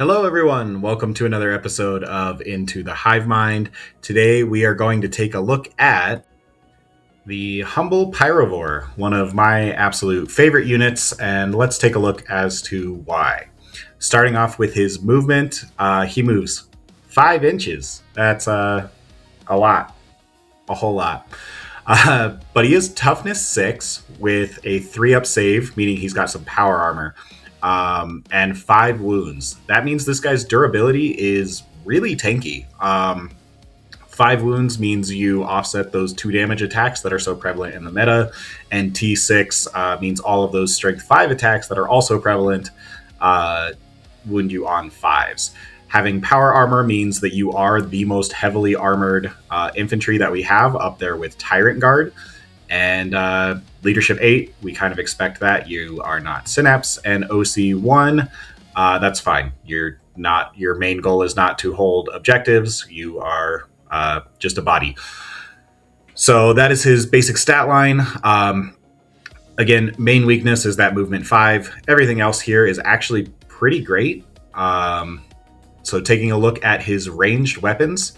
Hello, everyone. Welcome to another episode of Into the Hive Mind. Today, we are going to take a look at the humble Pyrovore, one of my absolute favorite units, and let's take a look as to why. Starting off with his movement, he moves 5 inches. That's a lot, a whole lot. But he is toughness 6 with a 3-up save, meaning he's got some power armor, and 5 wounds. That means this guy's durability is really tanky. 5 wounds means you offset those 2 damage attacks that are so prevalent in the meta, and T6 means all of those strength 5 attacks that are also prevalent wound you on 5s. Having power armor means that you are the most heavily armored infantry that we have, up there with Tyrant Guard. And Leadership 8, we kind of expect that. You are not Synapse. And OC 1, that's fine. Your main goal is not to hold objectives. You are just a body. So that is his basic stat line. Again, main weakness is that movement 5. Everything else here is actually pretty great. So taking a look at his ranged weapons,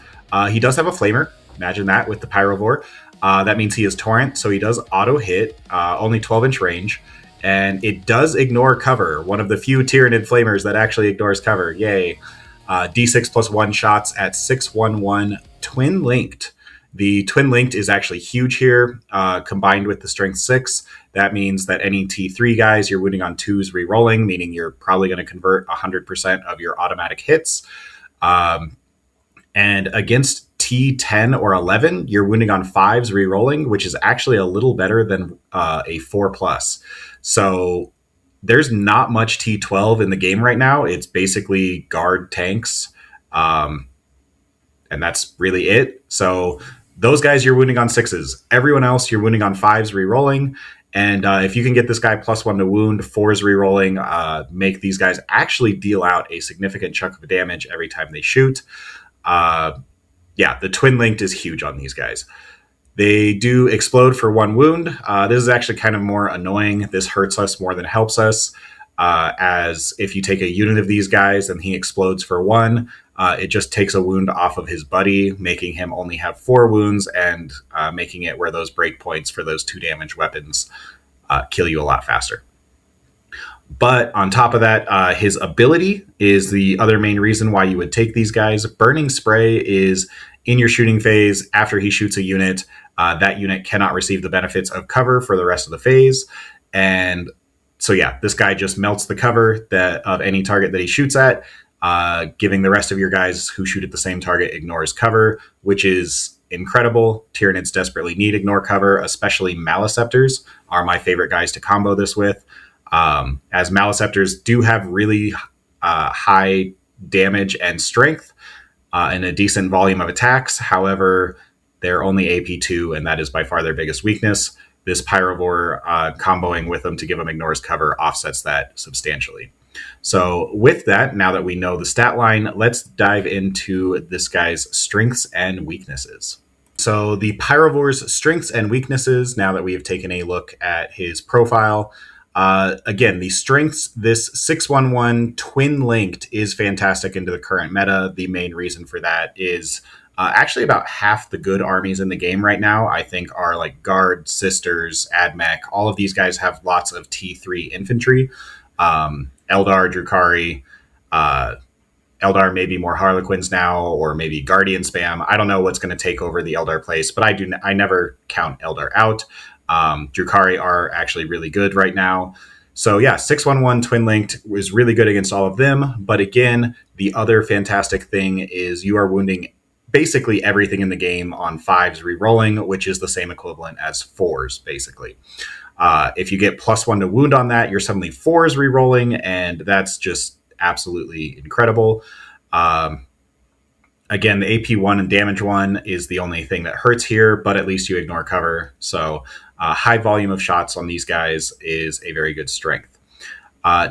he does have a flamer. Imagine that with the Pyrovore. That means he is Torrent, so he does auto hit, only 12-inch range, and it does ignore cover. One of the few Tyrannid flamers that actually ignores cover. Yay. D6 plus 1 shots at 611 twin linked. The twin linked is actually huge here, combined with the strength 6. That means that any T3 guys you're wounding on 2s rerolling, meaning you're probably going to convert 100% of your automatic hits. And against T10 or 11, you're wounding on 5s rerolling, which is actually a little better than a 4+. So there's not much T12 in the game right now. It's basically guard tanks. And that's really it. So those guys you're wounding on 6s. Everyone else you're wounding on 5s rerolling. And if you can get this guy +1 to wound, 4s rerolling, make these guys actually deal out a significant chunk of damage every time they shoot. The twin linked is huge on these guys. They do explode for 1 wound. This is actually kind of more annoying. This hurts us more than helps us. As if you take a unit of these guys and he explodes for 1, it just takes a wound off of his buddy, making him only have 4 wounds and making it where those breakpoints for those 2 damage weapons kill you a lot faster. But on top of that, his ability is the other main reason why you would take these guys. Burning Spray is in your shooting phase. After he shoots a unit, that unit cannot receive the benefits of cover for the rest of the phase. And so, this guy just melts the cover of any target that he shoots at, giving the rest of your guys who shoot at the same target ignores cover, which is incredible. Tyranids desperately need ignore cover, especially Maliceptors are my favorite guys to combo this with. As Maliceptors do have really high damage and strength and a decent volume of attacks. However, they're only AP2, and that is by far their biggest weakness. This Pyrovore comboing with them to give them ignores cover offsets that substantially. So with that, now that we know the stat line, let's dive into this guy's strengths and weaknesses. So the Pyrovore's strengths and weaknesses, now that we have taken a look at his profile. Again, the strengths, this 611 twin linked is fantastic into the current meta. The main reason for that is actually about half the good armies in the game right now, I think, are like Guard, Sisters, Admech. All of these guys have lots of T3 infantry. Eldar, Drukhari, Eldar maybe more Harlequins now, or maybe Guardian spam. I don't know what's going to take over the Eldar place, but I never count Eldar out. Drukhari are actually really good right now. So 611 twin linked is really good against all of them. But again, the other fantastic thing is you are wounding basically everything in the game on 5s rerolling, which is the same equivalent as 4s, basically. If you get +1 to wound on that, you're suddenly 4s rerolling, and that's just absolutely incredible. Again, the AP 1 and damage 1 is the only thing that hurts here, but at least you ignore cover. So high volume of shots on these guys is a very good strength.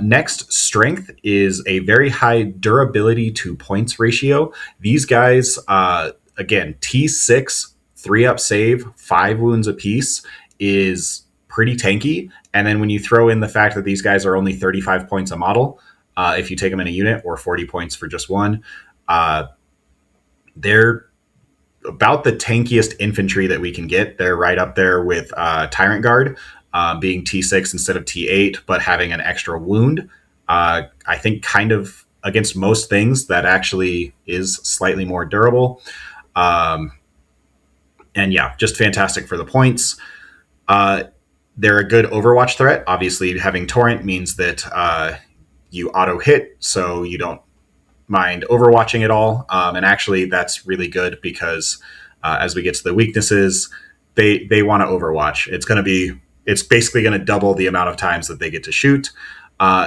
Next, strength is a very high durability to points ratio. These guys, again, T6, 3-up save, 5 wounds apiece is pretty tanky. And then when you throw in the fact that these guys are only 35 points a model, if you take them in a unit, or 40 points for just one. They're about the tankiest infantry that we can get. They're right up there with Tyrant Guard, being T6 instead of T8, but having an extra wound. I think kind of against most things that actually is slightly more durable. And yeah, just fantastic for the points. They're a good Overwatch threat. Obviously, having Torrent means that you auto hit, so you don't mind overwatching it all. And actually, that's really good because as we get to the weaknesses, they want to overwatch. It's basically going to double the amount of times that they get to shoot.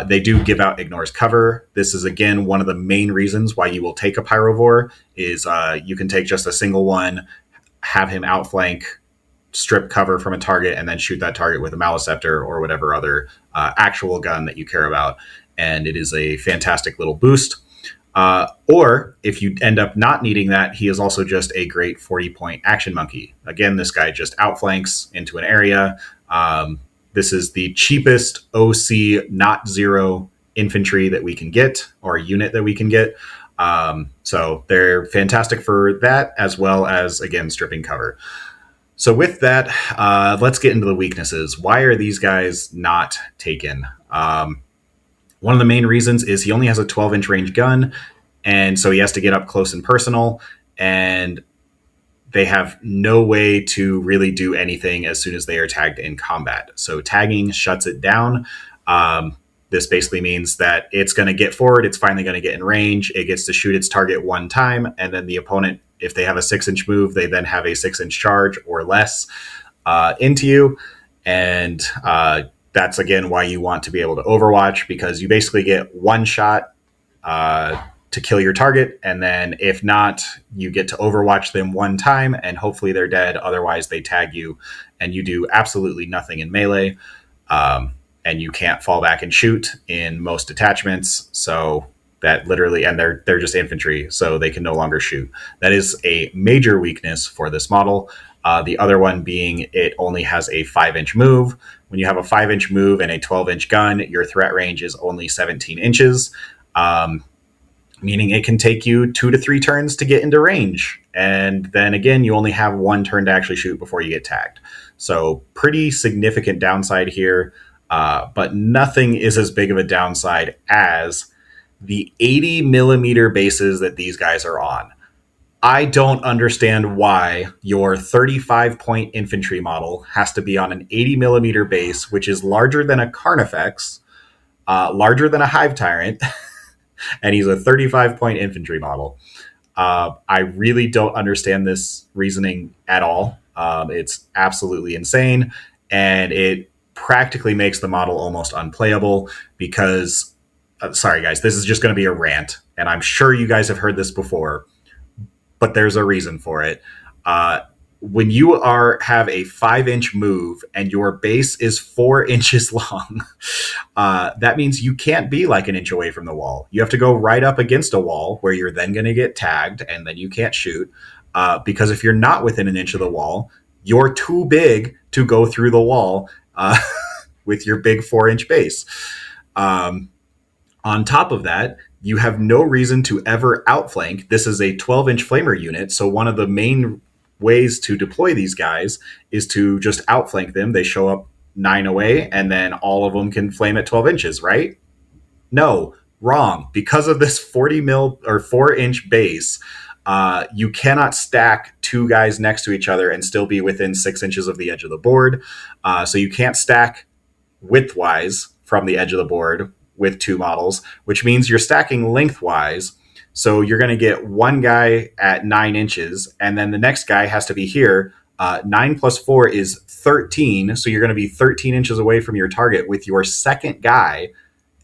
They do give out ignores cover. This is again one of the main reasons why you will take a Pyrovore is you can take just a single one, have him outflank, strip cover from a target, and then shoot that target with a Maleceptor or whatever other actual gun that you care about. And it is a fantastic little boost. Or if you end up not needing that, he is also just a great 40-point action monkey. Again, this guy just outflanks into an area. This is the cheapest OC not zero infantry that we can get, or unit that we can get. So they're fantastic for that, as well as, again, stripping cover. So with that, let's get into the weaknesses. Why are these guys not taken? One of the main reasons is he only has a 12-inch range gun, and so he has to get up close and personal, and they have no way to really do anything as soon as they are tagged in combat. So tagging shuts it down. This basically means that it's going to get forward, it's finally going to get in range, it gets to shoot its target one time, and then the opponent, if they have a 6-inch move, they then have a 6-inch charge or less into you. And that's, again, why you want to be able to overwatch, because you basically get one shot to kill your target, and then if not, you get to overwatch them one time, and hopefully they're dead. Otherwise, they tag you, and you do absolutely nothing in melee, and you can't fall back and shoot in most detachments. So that literally, and they're just infantry, so they can no longer shoot. That is a major weakness for this model. The other one being it only has a 5-inch move. When you have a 5-inch move and a 12-inch gun, your threat range is only 17 inches, meaning it can take you 2 to 3 turns to get into range. And then again, you only have 1 turn to actually shoot before you get tagged. So pretty significant downside here, but nothing is as big of a downside as the 80 millimeter bases that these guys are on. I don't understand why your 35-point infantry model has to be on an 80 millimeter base, which is larger than a Carnifex, larger than a Hive Tyrant, and he's a 35-point infantry model. I really don't understand this reasoning at all. It's absolutely insane, and it practically makes the model almost unplayable because, sorry guys, this is just going to be a rant, and I'm sure you guys have heard this before, but there's a reason for it. When you have a 5-inch move and your base is 4 inches long, that means you can't be like an inch away from the wall. You have to go right up against a wall where you're then going to get tagged, and then you can't shoot. Because if you're not within an inch of the wall, you're too big to go through the wall with your big 4-inch base. On top of that, you have no reason to ever outflank. This is a 12-inch flamer unit, so one of the main ways to deploy these guys is to just outflank them. They show up 9 away, and then all of them can flame at 12 inches, right? No, wrong. Because of this 40 mil or 4-inch base, you cannot stack 2 guys next to each other and still be within 6 inches of the edge of the board. So you can't stack widthwise from the edge of the board with 2 models, which means you're stacking lengthwise. So you're going to get one guy at 9 inches, and then the next guy has to be here. 9 plus 4 is 13, so you're going to be 13 inches away from your target with your second guy,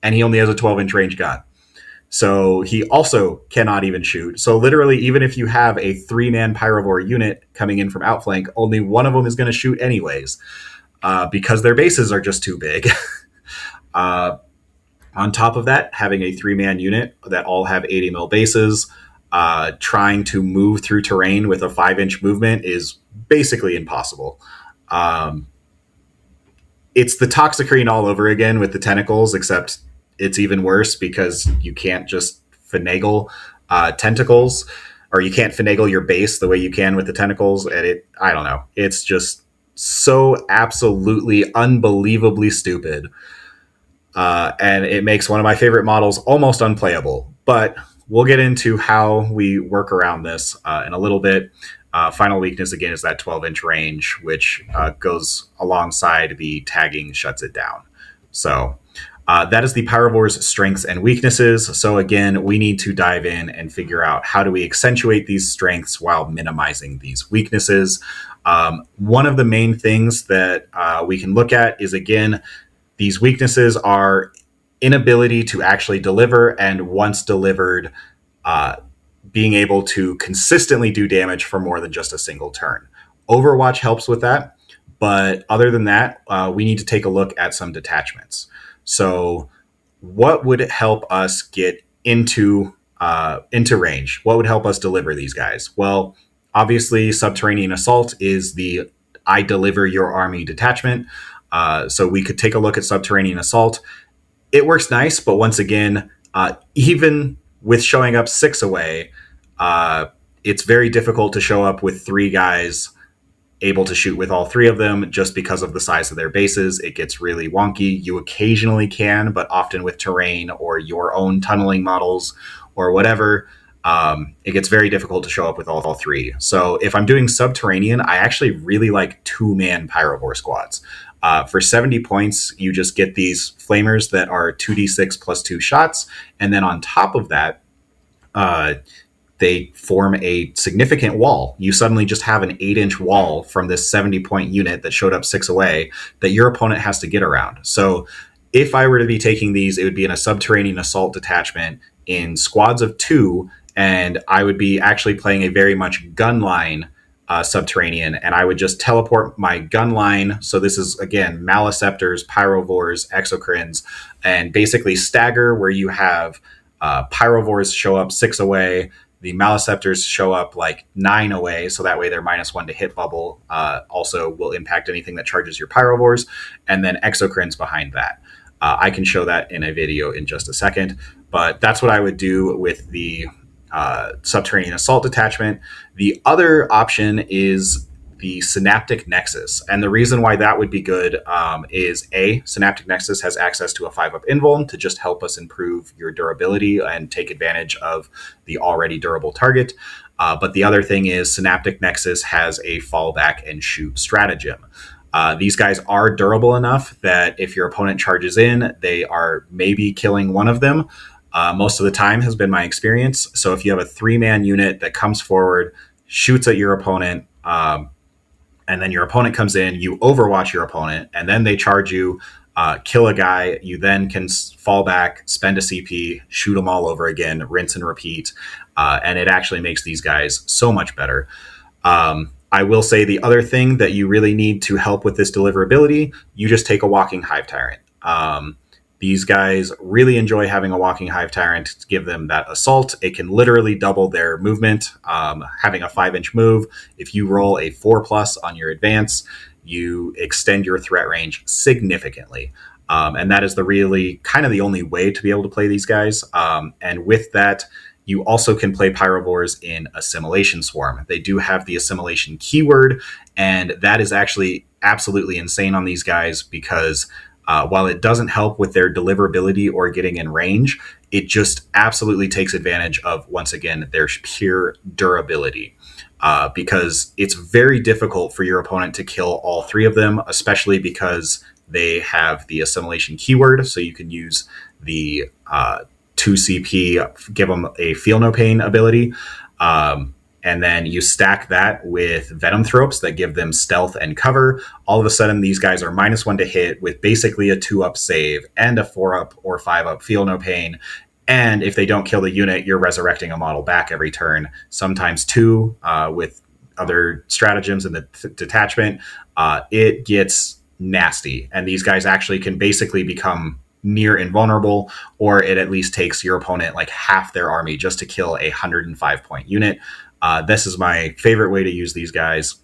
and he only has a 12-inch range gun. So he also cannot even shoot. So literally, even if you have a 3-man Pyrovore unit coming in from outflank, only one of them is going to shoot anyways, because their bases are just too big. On top of that, having a 3-man unit that all have 80 mil bases, trying to move through terrain with a 5-inch movement is basically impossible. It's the Toxicrene all over again with the tentacles, except it's even worse because you can't just finagle tentacles, or you can't finagle your base the way you can with the tentacles. And I don't know. It's just so absolutely unbelievably stupid. And it makes one of my favorite models almost unplayable. But we'll get into how we work around this in a little bit. Final weakness, again, is that 12-inch range, which goes alongside the tagging shuts it down. So that is the Pyrovore's strengths and weaknesses. So again, we need to dive in and figure out how do we accentuate these strengths while minimizing these weaknesses. One of the main things that we can look at is, again, these weaknesses are inability to actually deliver, and once delivered, being able to consistently do damage for more than just a single turn. Overwatch helps with that, but other than that, we need to take a look at some detachments. So what would help us get into range? What would help us deliver these guys? Well, obviously, Subterranean Assault is the I deliver your army detachment. So we could take a look at Subterranean Assault. It works nice, but once again, even with showing up 6 away, it's very difficult to show up with 3 guys able to shoot with all 3 of them just because of the size of their bases. It gets really wonky. You occasionally can, but often with terrain or your own tunneling models or whatever, it gets very difficult to show up with all 3. So if I'm doing Subterranean, I actually really like 2-man Pyrovore squads. For 70 points, you just get these flamers that are 2d6 plus 2 shots. And then on top of that, they form a significant wall. You suddenly just have an 8-inch wall from this 70-point unit that showed up 6 away that your opponent has to get around. So if I were to be taking these, it would be in a Subterranean Assault detachment in squads of 2, and I would be actually playing a very much gun line Subterranean, and I would just teleport my gun line. So this is, again, Maliceptors, Pyrovores, Exocrines, and basically stagger where you have Pyrovores show up 6 away, the Maliceptors show up like 9 away, so that way their -1 to hit bubble also will impact anything that charges your Pyrovores, and then Exocrines behind that. I can show that in a video in just a second, but that's what I would do with the Subterranean Assault detachment. The other option is the Synaptic Nexus. And the reason why that would be good is Synaptic Nexus has access to a 5-up invuln to just help us improve your durability and take advantage of the already durable target. But the other thing is Synaptic Nexus has a fallback and shoot stratagem. These guys are durable enough that if your opponent charges in, they are maybe killing one of them. Most of the time has been my experience. So if you have a 3-man unit that comes forward, shoots at your opponent, and then your opponent comes in, you overwatch your opponent, and then they charge you, kill a guy, you then can fall back, spend a CP, shoot them all over again, rinse and repeat, and it actually makes these guys so much better. I will say the other thing that you really need to help with this deliverability, you just take a walking Hive Tyrant. These guys really enjoy having a walking Hive Tyrant to give them that assault. It can literally double their movement. Having a 5-inch move, if you roll a 4+ on your advance, you extend your threat range significantly. And that is really kind of the only way to be able to play these guys. And with that, you also can play Pyrovores in Assimilation Swarm. They do have the Assimilation keyword, and that is actually absolutely insane on these guys because while it doesn't help with their deliverability or getting in range, it just absolutely takes advantage of, once again, their pure durability. Because it's very difficult for your opponent to kill all 3 of them, especially because they have the Assimilation keyword. So you can use the 2 CP, give them a Feel No Pain ability. And then you stack that with Venom Thropes that give them stealth and cover. All of a sudden, these guys are -1 to hit with basically a 2-up save and a 4-up or 5-up Feel No Pain. And if they don't kill the unit, you're resurrecting a model back every turn, sometimes 2 with other stratagems in the detachment. It gets nasty. And these guys actually can basically become near invulnerable, or it at least takes your opponent like half their army just to kill a 105-point unit. This is my favorite way to use these guys.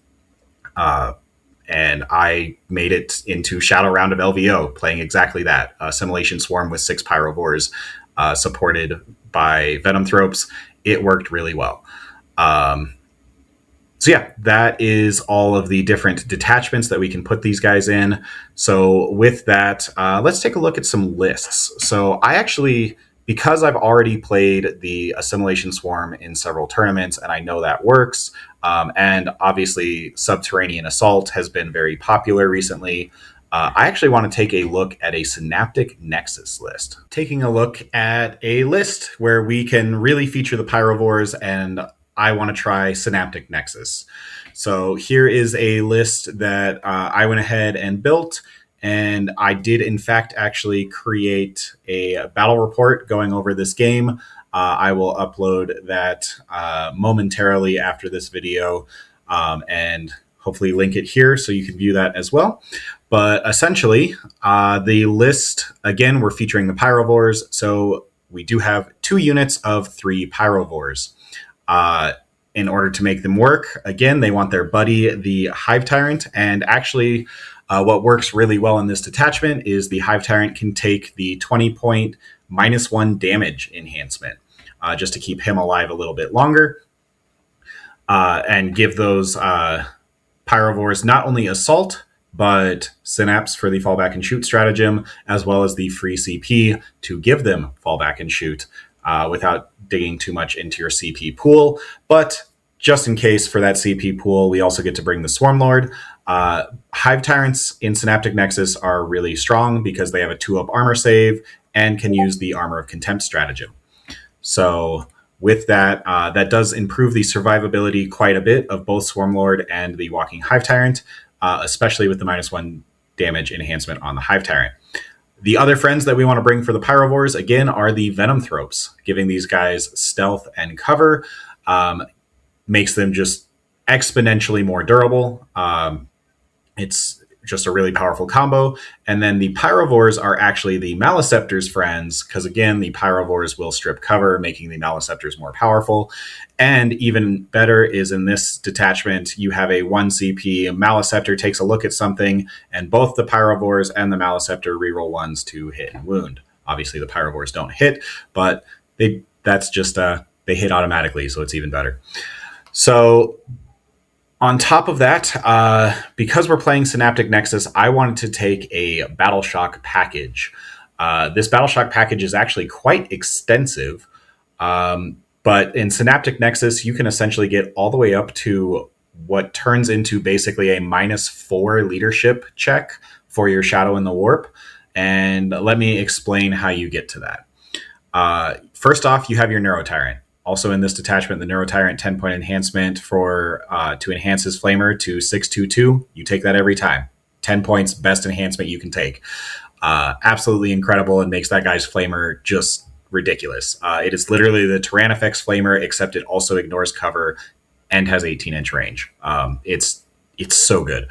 and I made it into Shadow Round of LVO, playing exactly that. Assimilation Swarm with 6 Pyrovores, supported by Venomthropes. It worked really well. So yeah, that is all of the different detachments that we can put these guys in. So with that, let's take a look at some lists. So I actually, because I've already played the Assimilation Swarm in several tournaments and I know that works, and obviously Subterranean Assault has been very popular recently, I actually want to take a look at a Synaptic Nexus list. Taking a look at a list where we can really feature the Pyrovores, and I want to try Synaptic Nexus. So here is a list that I went ahead and built, and I did in fact actually create a battle report going over this game. I will upload that momentarily after this video, and hopefully link it here so you can view that as well. But essentially, the list, again, we're featuring the Pyrovores. So we do have 2 units of 3 Pyrovores. In order to make them work, again, they want their buddy, the Hive Tyrant. And actually, what works really well in this detachment is the Hive Tyrant can take the 20-point -1 damage enhancement, just to keep him alive a little bit longer, and give those Pyrovores not only assault, but Synapse for the fallback and shoot stratagem, as well as the free CP to give them fallback and shoot without digging too much into your CP pool. But just in case for that CP pool, we also get to bring the Swarmlord. Hive Tyrants in Synaptic Nexus are really strong because they have a 2-up armor save and can use the Armor of Contempt stratagem. So with that, that does improve the survivability quite a bit of both Swarmlord and the Walking Hive Tyrant, especially with the -1 damage enhancement on the Hive Tyrant. The other friends that we want to bring for the Pyrovores, again, are the Venomthropes, giving these guys stealth and cover, makes them just exponentially more durable. It's just a really powerful combo. And then the Pyrovores are actually the Maleceptor's friends, because again, the Pyrovores will strip cover, making the Maleceptors more powerful. And even better is in this detachment, you have a 1 CP, Maleceptor takes a look at something, and both the Pyrovores and the Maleceptor reroll 1s to hit and wound. Obviously, the Pyrovores don't hit, but they hit automatically, so it's even better. So on top of that, because we're playing Synaptic Nexus, I wanted to take a Battle Shock package. This Battle Shock package is actually quite extensive, but in Synaptic Nexus, you can essentially get all the way up to what turns into basically a -4 leadership check for your Shadow in the Warp. And let me explain how you get to that. First off, you have your Neurotyrant. Also in this detachment, the Neurotyrant 10-point enhancement for to enhance his Flamer to 622. You take that every time. 10 points, best enhancement you can take. Absolutely incredible, and makes that guy's Flamer just ridiculous. It is literally the Tyrannifex Flamer, except it also ignores cover and has 18-inch range. It's so good.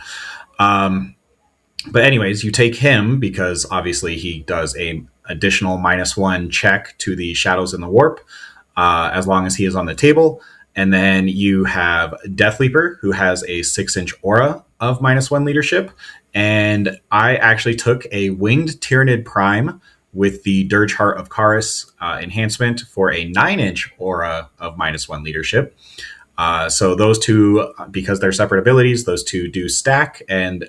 But anyways, you take him because obviously he does a additional -1 check to the Shadows in the Warp, as long as he is on the table. And then you have Death Leaper, who has a 6-inch aura of -1 leadership. And I actually took a Winged Tyrannid Prime with the Dirge Heart of Karis enhancement for a 9-inch aura of -1 leadership. So those two, because they're separate abilities, those two do stack and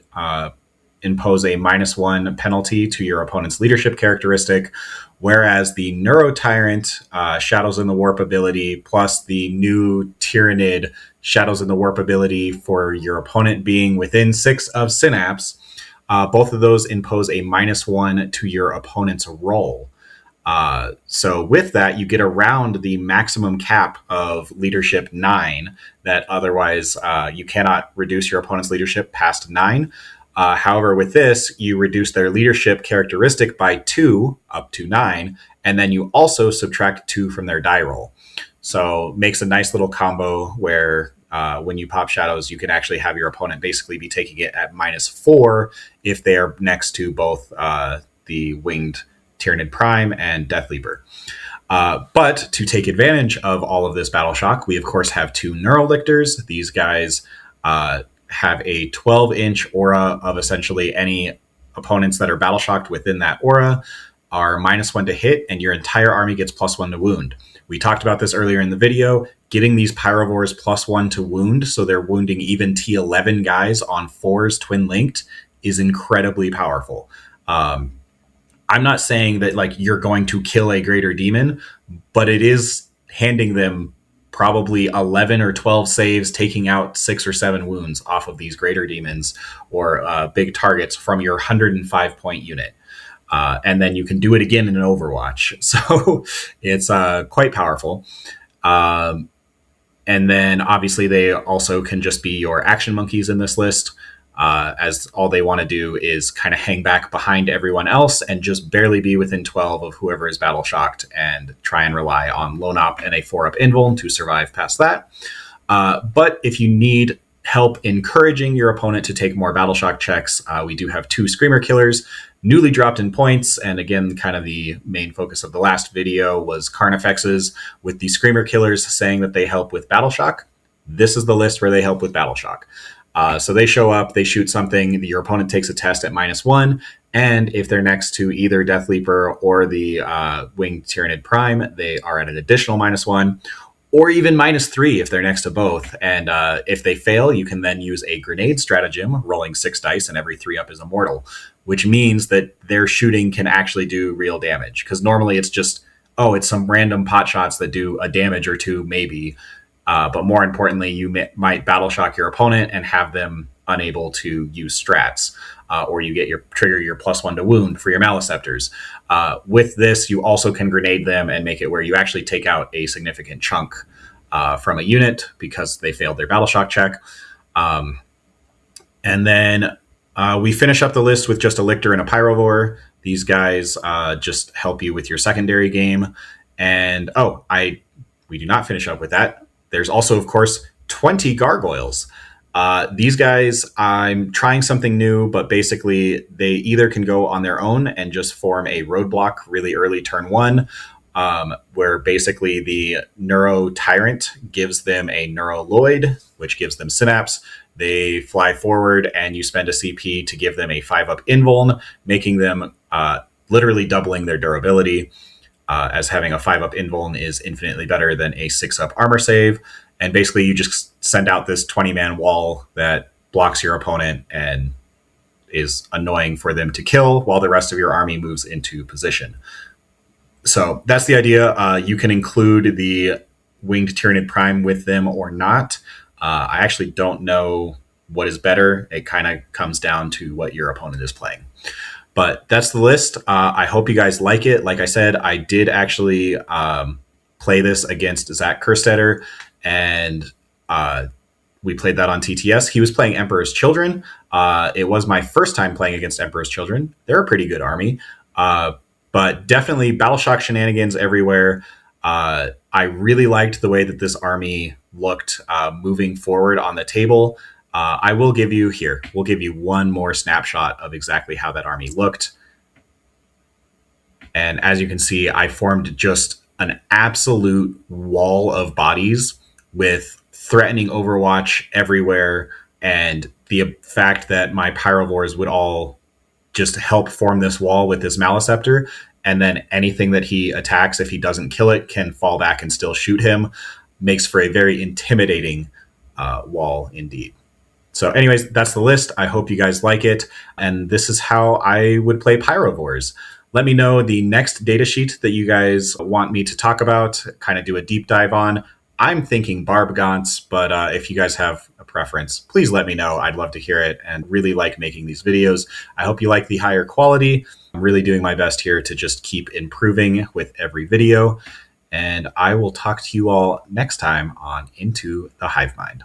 impose a -1 penalty to your opponent's leadership characteristic, whereas the Neurotyrant Shadows in the Warp ability plus the new Tyrannid Shadows in the Warp ability for your opponent being within 6 of Synapse, both of those impose a -1 to your opponent's roll. So with that, you get around the maximum cap of leadership 9 that otherwise you cannot reduce your opponent's leadership past 9. However, with this, you reduce their leadership characteristic by 2 up to 9, and then you also subtract 2 from their die roll. So makes a nice little combo where when you pop Shadows, you can actually have your opponent basically be taking it at -4 if they are next to both the Winged Tyrannid Prime and Death Leaper. But to take advantage of all of this Battle Shock, we of course have 2 Neurolictors. These guys have a 12-inch aura of essentially any opponents that are battle shocked within that aura are -1 to hit, and your entire army gets +1 to wound. We talked about this earlier in the video. Getting these Pyrovores +1 to wound, so they're wounding even T11 guys on 4s twin linked, is incredibly powerful. I'm not saying that like you're going to kill a greater demon, but it is handing them probably 11 or 12 saves, taking out 6 or 7 wounds off of these greater demons or big targets from your 105 point unit. And then you can do it again in an Overwatch. So it's quite powerful. And then obviously they also can just be your action monkeys in this list, as all they want to do is kind of hang back behind everyone else and just barely be within 12 of whoever is battle shocked and try and rely on lone op and a 4-up invuln to survive past that. But if you need help encouraging your opponent to take more battle shock checks, we do have 2 Screamer Killers, newly dropped in points. And again, kind of the main focus of the last video was Carnifexes, with the Screamer Killers saying that they help with battle shock. This is the list where they help with battle shock. So they show up, they shoot something, your opponent takes a test at -1, and if they're next to either Death Leaper or the Winged Tyrannid Prime, they are at an additional -1, or even -3 if they're next to both. And if they fail, you can then use a grenade stratagem, rolling 6 dice, and every 3-up is immortal, which means that their shooting can actually do real damage. Because normally it's just, oh, it's some random pot shots that do a damage or 2, maybe. But more importantly, you might battle shock your opponent and have them unable to use strats, or you get your trigger your +1 to wound for your Maleceptors. With this, you also can grenade them and make it where you actually take out a significant chunk from a unit because they failed their battle shock check. And then we finish up the list with just a Lictor and a Pyrovore. These guys just help you with your secondary game. And we do not finish up with that. There's also, of course, 20 Gargoyles. These guys, I'm trying something new, but basically they either can go on their own and just form a roadblock really early turn 1, where basically the Neuro Tyrant gives them a Neuroloid, which gives them Synapse. They fly forward and you spend a CP to give them a 5-up invuln, making them literally doubling their durability. As having a 5-up invuln is infinitely better than a 6-up armor save. And basically you just send out this 20-man wall that blocks your opponent and is annoying for them to kill while the rest of your army moves into position. So that's the idea. You can include the Winged Tyrannid Prime with them or not. I actually don't know what is better. It kind of comes down to what your opponent is playing. But that's the list. I hope you guys like it. Like I said, I did actually play this against Zach Kerstetter, and we played that on TTS. He was playing Emperor's Children. It was my first time playing against Emperor's Children. They're a pretty good army, but definitely battle shock shenanigans everywhere. I really liked the way that this army looked moving forward on the table. We'll give you one more snapshot of exactly how that army looked. And as you can see, I formed just an absolute wall of bodies with threatening Overwatch everywhere. And the fact that my Pyrovores would all just help form this wall with this Maleceptor. And then anything that he attacks, if he doesn't kill it, can fall back and still shoot him, makes for a very intimidating wall indeed. So anyways, that's the list. I hope you guys like it. And this is how I would play Pyrovores. Let me know the next datasheet that you guys want me to talk about, kind of do a deep dive on. I'm thinking Barb Gaunts, but if you guys have a preference, please let me know. I'd love to hear it and really like making these videos. I hope you like the higher quality. I'm really doing my best here to just keep improving with every video. And I will talk to you all next time on Into the Hive Mind.